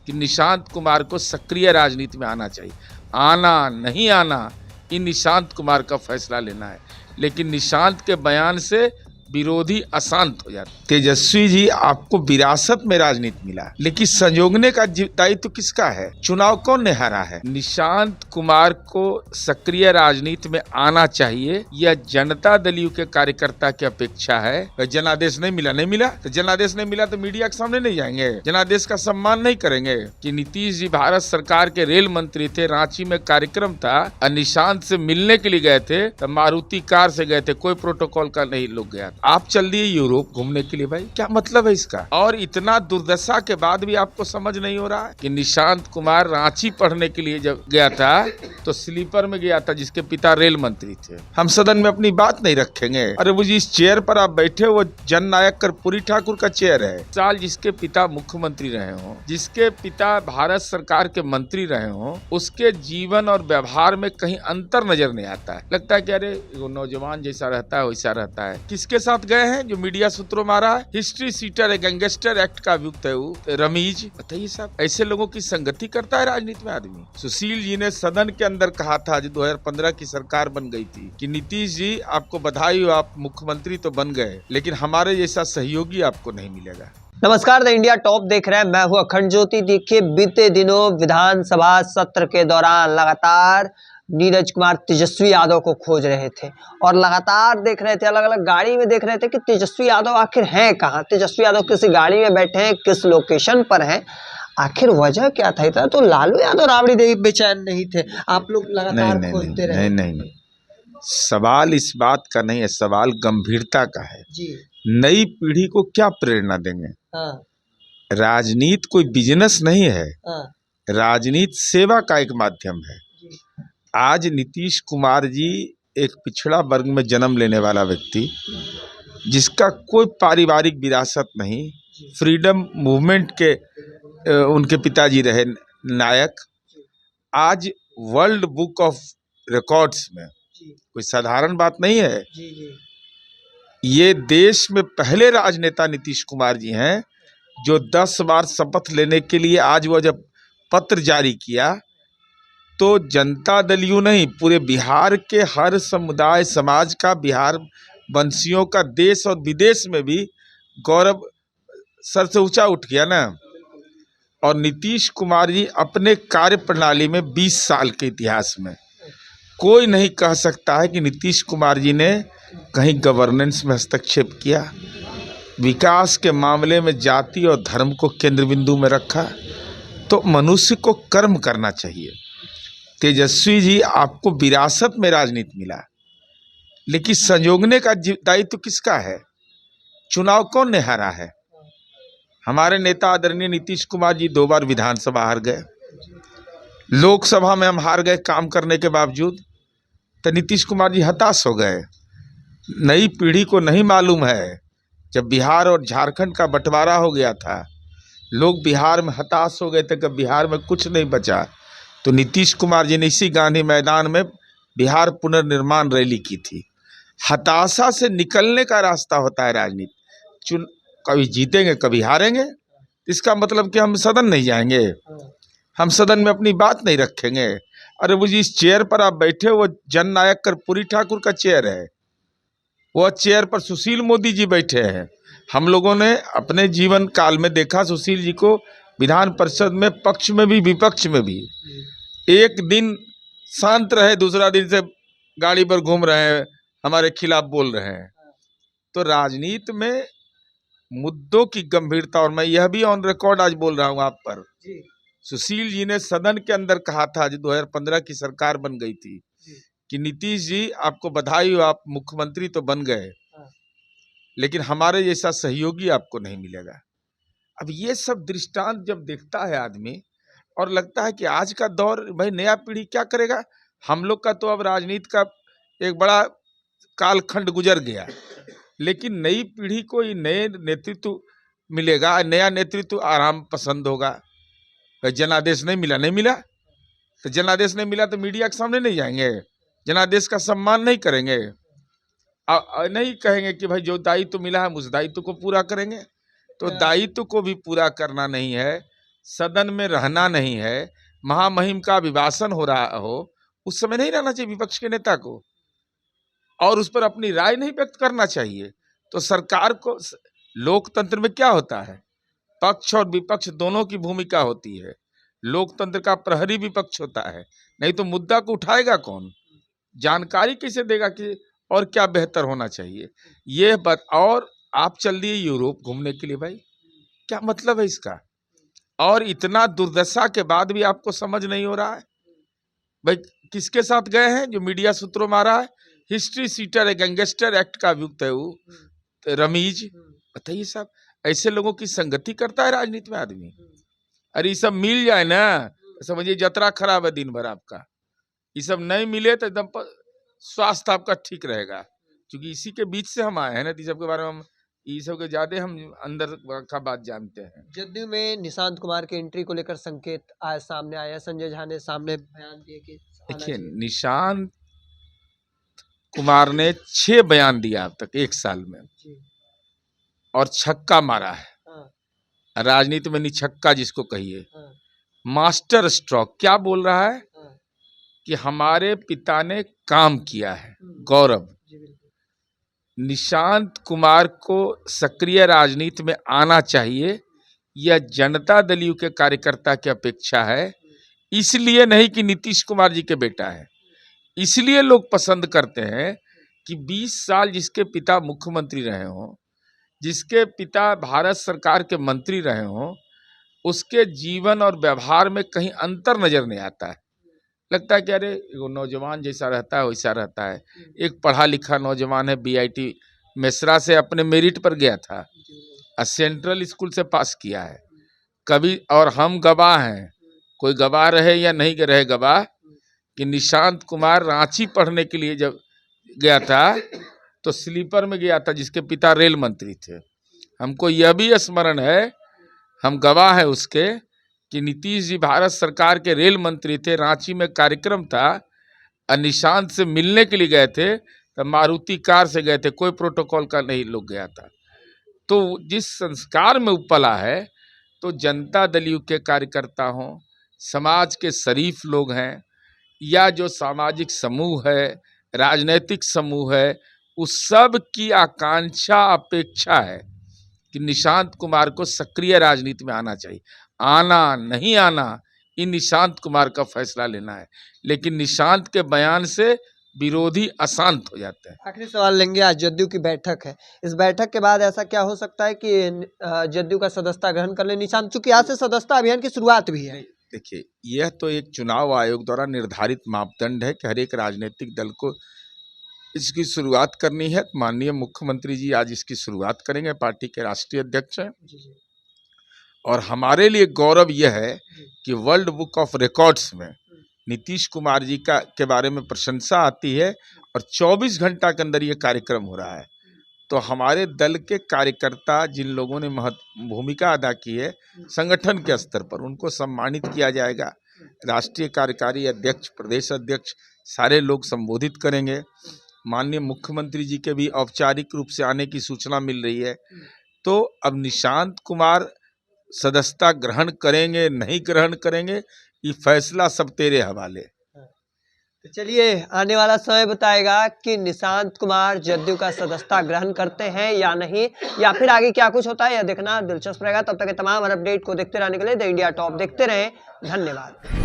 कि निशांत कुमार को सक्रिय राजनीति में आना चाहिए। आना नहीं आना ये निशांत कुमार का फैसला लेना है, लेकिन निशांत के बयान से विरोधी अशांत हो जाते। तेजस्वी जी, आपको विरासत में राजनीति मिला, लेकिन संजोगने का दायित्व किसका है? चुनाव कौन ने हारा है? निशांत कुमार को सक्रिय राजनीति में आना चाहिए, यह जनता दल के कार्यकर्ता की अपेक्षा है। जनादेश नहीं मिला तो जनादेश नहीं मिला तो मीडिया के सामने नहीं जाएंगे, जनादेश का सम्मान नहीं करेंगे। कि नीतीश जी भारत सरकार के रेल मंत्री थे, रांची में कार्यक्रम था और निशांत से मिलने के लिए गए थे, तो मारुति कार से गए थे, कोई प्रोटोकॉल का नहीं लोग गया। आप चल दिए यूरोप घूमने के लिए, भाई क्या मतलब है इसका? और इतना दुर्दशा के बाद भी आपको समझ नहीं हो रहा है कि निशांत कुमार रांची पढ़ने के लिए जब गया था तो स्लीपर में गया था, जिसके पिता रेल मंत्री थे। हम सदन में अपनी बात नहीं रखेंगे? अरे वो जिस चेयर पर आप बैठे वो जननायक कर्पूरी ठाकुर का चेयर है। साल जिसके पिता मुख्यमंत्री रहे हो, जिसके पिता भारत सरकार के मंत्री रहे हो, उसके जीवन और व्यवहार में कहीं अंतर नजर नहीं आता है। लगता है कि अरे वो नौजवान जैसा रहता है वैसा रहता है। किसके साथ गए हैं जो मीडिया सूत्रों में आ रहा है? हिस्ट्री सीटर है, गैंगस्टर एक्ट का अभियुक्त है वो रमीज। बताइए साहब, ऐसे लोगों की संगति करता है राजनीति में आदमी? सुशील जी ने सदन के अंदर कहा था जो 2015 की सरकार बन गई थी कि नीतीश जी आपको बधाई हो, आप मुख्यमंत्री तो बन गए, लेकिन हमारे जैसा सहयोगी आपको नहीं मिलेगा। नमस्कार, द इंडिया टॉप देख रहे हैं, मैं हूं अखंड ज्योति। देखिए, बीते दिनों विधानसभा सत्र के दौरान लगातार नीरज कुमार तेजस्वी यादव को खोज रहे थे और लगातार देख रहे थे, अलग अलग गाड़ी में देख रहे थे कि तेजस्वी यादव आखिर हैं कहाँ, तेजस्वी यादव किस गाड़ी में बैठे हैं, किस लोकेशन पर हैं, आखिर वजह क्या था? इतना तो लालू यादव राबड़ी देवी बेचैन नहीं थे, आप लोग लगातार खोजते रहे। नहीं, सवाल इस बात का नहीं है, सवाल गंभीरता का है जी। नई पीढ़ी को क्या प्रेरणा देंगे? राजनीति कोई बिजनेस नहीं है, राजनीति सेवा का एक माध्यम है। आज नीतीश कुमार जी एक पिछड़ा वर्ग में जन्म लेने वाला व्यक्ति, जिसका कोई पारिवारिक विरासत नहीं, फ्रीडम मूवमेंट के उनके पिताजी रहे नायक, आज वर्ल्ड बुक ऑफ रिकॉर्ड्स में, कोई साधारण बात नहीं है। ये देश में पहले राजनेता नीतीश कुमार जी हैं जो 10 बार शपथ लेने के लिए, आज वो जब पत्र जारी किया तो जनता दल यूं नहीं, पूरे बिहार के हर समुदाय समाज का, बिहार वंशियों का, देश और विदेश में भी गौरव सर से ऊंचा उठ गया ना। और नीतीश कुमार जी अपने कार्य प्रणाली में 20 साल के इतिहास में कोई नहीं कह सकता है कि नीतीश कुमार जी ने कहीं गवर्नेंस में हस्तक्षेप किया, विकास के मामले में जाति और धर्म को केंद्र बिंदु में रखा। तो मनुष्य को कर्म करना चाहिए। तेजस्वी जी, आपको विरासत में राजनीति मिला, लेकिन संजोगने का दायित्व किसका है? चुनाव कौन ने हारा है? हमारे नेता आदरणीय नीतीश कुमार जी 2 बार विधानसभा हार गए, लोकसभा में हम हार गए काम करने के बावजूद, तो नीतीश कुमार जी हताश हो गए। नई पीढ़ी को नहीं मालूम है, जब बिहार और झारखंड का बंटवारा हो गया था, लोग बिहार में हताश हो गए थे कि बिहार में कुछ नहीं बचा, तो नीतीश कुमार जी ने इसी गांधी मैदान में बिहार पुनर्निर्माण रैली की थी। हताशा से निकलने का रास्ता होता है राजनीति। कभी जीतेंगे कभी हारेंगे, इसका मतलब कि हम सदन नहीं जाएंगे, हम सदन में अपनी बात नहीं रखेंगे? अरे वो जिस चेयर पर आप बैठे वो जननायक कर्पूरी ठाकुर का चेयर है, वो चेयर पर सुशील मोदी जी बैठे हैं। हम लोगों ने अपने जीवन काल में देखा सुशील जी को विधान परिषद में, पक्ष में भी विपक्ष में भी। एक दिन शांत रहे, दूसरा दिन से गाड़ी पर घूम रहे हैं, हमारे खिलाफ बोल रहे हैं। तो राजनीति में मुद्दों की गंभीरता, और मैं यह भी ऑन रिकॉर्ड आज बोल रहा हूं आप पर, सुशील जी ने सदन के अंदर कहा था जो 2015 की सरकार बन गई थी कि नीतीश जी आपको बधाई हो, आप मुख्यमंत्री तो बन गए, लेकिन हमारे जैसा सहयोगी आपको नहीं मिलेगा। अब ये सब दृष्टांत जब देखता है आदमी, और लगता है कि आज का दौर, भाई नया पीढ़ी क्या करेगा? हम लोग का तो अब राजनीति का एक बड़ा कालखंड गुजर गया, लेकिन नई पीढ़ी को ये नए नेतृत्व मिलेगा, नया नेतृत्व आराम पसंद होगा। जनादेश नहीं मिला तो जनादेश नहीं मिला तो मीडिया के सामने नहीं जाएंगे, जनादेश का सम्मान नहीं करेंगे, नहीं कहेंगे कि भाई जो दायित्व मिला है उस दायित्व को पूरा करेंगे। तो दायित्व को भी पूरा करना नहीं है सदन में रहना नहीं है, महामहिम का अभिभाषण हो रहा हो, उस समय नहीं रहना चाहिए विपक्ष के नेता को, और उस पर अपनी राय नहीं व्यक्त करना चाहिए। तो सरकार को, लोकतंत्र में क्या होता है, पक्ष और विपक्ष दोनों की भूमिका होती है। लोकतंत्र का प्रहरी विपक्ष होता है, नहीं तो मुद्दा को उठाएगा कौन, जानकारी कैसे देगा कि और क्या बेहतर होना चाहिए। ये बात, और आप चल दिए यूरोप घूमने के लिए, भाई क्या मतलब है इसका? और इतना दुर्दशा के बाद भी आपको समझ नहीं हो रहा है? भाई किसके साथ गए हैं जो मीडिया सूत्रों में आ रहा है? हिस्ट्री सीटर है, गैंगस्टर एक्ट का अभियुक्त है वो रमीज। बताइए साहब, ऐसे लोगों की संगति करता है राजनीति में आदमी? अरे ये सब मिल जाए ना, समझिए जतरा खराब है दिन भर आपका। ये सब नहीं मिले तो एकदम स्वास्थ्य आपका ठीक रहेगा, क्योंकि इसी के बीच से हम आए हैं ना, तो सब के बारे में हम, ये सब के ज्यादा हम अंदर का बात जानते हैं। जदयू में निशांत कुमार की एंट्री को लेकर संकेत आज सामने आया, संजय झा ने सामने बयान दिए कि देखिए, निशांत कुमार ने 6 बयान दिया अब तक 1 साल में, और छक्का मारा है। राजनीति में निछक्का जिसको कहिए, मास्टर स्ट्रोक। क्या बोल रहा है कि हमारे पिता ने काम किया है, गौरव। निशांत कुमार को सक्रिय राजनीति में आना चाहिए, यह जनता दल के कार्यकर्ता की अपेक्षा है। इसलिए नहीं कि नीतीश कुमार जी के बेटा है, इसलिए लोग पसंद करते हैं कि 20 साल जिसके पिता मुख्यमंत्री रहे हों, जिसके पिता भारत सरकार के मंत्री रहे हों, उसके जीवन और व्यवहार में कहीं अंतर नजर नहीं आता है। लगता है कि अरे वो नौजवान जैसा रहता है वैसा रहता है। एक पढ़ा लिखा नौजवान है, बीआईटी मेसरा से अपने मेरिट पर गया था, सेंट्रल स्कूल से पास किया है कभी। और हम गवाह हैं, कोई गवाह रहे या नहीं रहे गवाह, कि निशांत कुमार रांची पढ़ने के लिए जब गया था तो स्लीपर में गया था, जिसके पिता रेल मंत्री थे। हमको यह भी स्मरण है, हम गवाह हैं उसके, कि नीतीश जी भारत सरकार के रेल मंत्री थे, रांची में कार्यक्रम था और निशांत से मिलने के लिए गए थे, तो मारुति कार से गए थे, कोई प्रोटोकॉल का नहीं लोग गया था। तो जिस संस्कार में उपला है, तो जनता दल के कार्यकर्ता हों, समाज के शरीफ लोग हैं, या जो सामाजिक समूह है, राजनीतिक समूह है, उस सब की आकांक्षा अपेक्षा है कि निशांत कुमार को सक्रिय राजनीति में आना चाहिए। आना नहीं आना, इन निशांत कुमार का फैसला लेना है, लेकिन निशांत के बयान से विरोधी अशांत हो जाते हैं। आखिरी सवाल लेंगे, आज जदयू की बैठक है, इस बैठक के बाद ऐसा क्या हो सकता है कि जदयू का सदस्यता ग्रहण कर ले निशांत, चूंकि आज से सदस्यता अभियान की शुरुआत भी है? देखिए, यह तो एक चुनाव आयोग द्वारा निर्धारित मापदंड है कि हर एक राजनीतिक दल को इसकी शुरुआत करनी है। माननीय मुख्यमंत्री जी आज इसकी शुरुआत करेंगे, पार्टी के राष्ट्रीय अध्यक्ष हैं। और हमारे लिए गौरव यह है कि वर्ल्ड बुक ऑफ रिकॉर्ड्स में नीतीश कुमार जी के बारे में प्रशंसा आती है, और 24 घंटा के अंदर ये कार्यक्रम हो रहा है। तो हमारे दल के कार्यकर्ता, जिन लोगों ने भूमिका अदा की है संगठन के स्तर पर, उनको सम्मानित किया जाएगा। राष्ट्रीय कार्यकारी अध्यक्ष, प्रदेश अध्यक्ष, सारे लोग संबोधित करेंगे। माननीय मुख्यमंत्री जी के भी औपचारिक रूप से आने की सूचना मिल रही है। तो अब निशांत कुमार सदस्यता ग्रहण करेंगे नहीं ग्रहण करेंगे, ये फैसला सब तेरे हवाले। तो चलिए, आने वाला समय बताएगा कि निशांत कुमार जदयू का सदस्यता ग्रहण करते हैं या नहीं, या फिर आगे क्या कुछ होता है यह देखना दिलचस्प रहेगा। तब तक के तमाम अपडेट को देखते रहने के लिए द इंडिया टॉप देखते रहें। धन्यवाद।